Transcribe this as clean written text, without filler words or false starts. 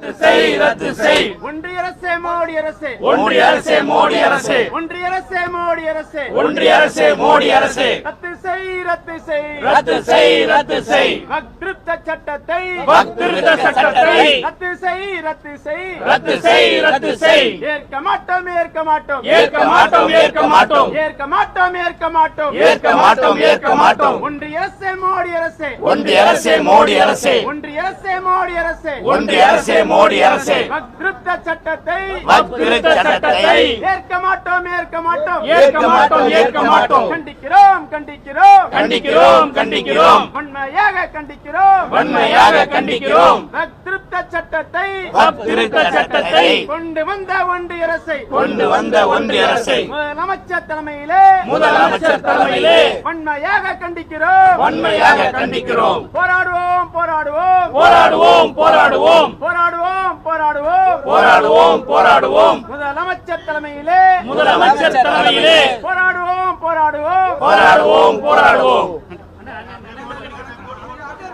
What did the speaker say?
ரத்து செய் ரத்து செய். ஒன்றிய அரசே மோடி அரசே, ஒன்றிய அரசே மோடி அரசே, ஒன்றிய அரசே மோடி அரசே, ஒன்றிய அரசே மோடி அரசே, ரத்து செய் ரத்து செய், ரத்து செய் ரத்து செய். வக்ஃப் திருத்த சட்டத்தை, வக்ஃப் திருத்த சட்டத்தை ரத்து செய் ரத்து செய், ரத்து செய் ரத்து செய். ஏற்க மாட்டோம் ஏற்க மாட்டோம், ஏற்க மாட்டோம் ஏற்க மாட்டோம், ஏற்க மாட்டோம் ஏற்க மாட்டோம், ஏற்க மாட்டோம் ஏற்க மாட்டோம். ஒன்றிய அரசே மோடி அரசே, ஒன்றிய அரசே மோடி அரசே, ஒன்றிய அரசே மோடி அரசே, ஒன்றிய அரசே மோடி அரசே, வக்ஃப் திருத்த சட்டத்தை, வக்ஃப் திருத்த சட்டத்தை ஏற்க மாட்டோம் ஏற்க மாட்டோம், ஏற்க மாட்டோம் ஏற்க மாட்டோம். கண்டிக்கிறோம் கண்டிக்கிறோம், கண்டிக்கிறோம் கண்டிக்கிறோம், வன்மையாக கண்டிக்கிறோம், வன்மையாக கண்டிக்கிறோம். வக்ஃப் திருத்த சட்டத்தை, வக்ஃப் திருத்த சட்டத்தை கொண்டு வந்த ஒன்றிய அரசை, கொண்டு வந்த ஒன்றிய அரசை முதலமைச்சர் தலைமையிலே, முதலமைச்சர் தலைமையிலே வன்மையாக கண்டிக்கிறோம், வன்மையாக கண்டிக்கிறோம். போராடுவோம் போராடுவோம், போராடுவோம் போராடுவோம், போராடுவோம் போராடுவோம், போராடுவோம் போராடுவோம். முதலமைச்சர் தலைமையிலே, முதலமைச்சர் தலைமையிலே போராடுவோம் போராடுவோம், போராடுவோம் போராடுவோம்.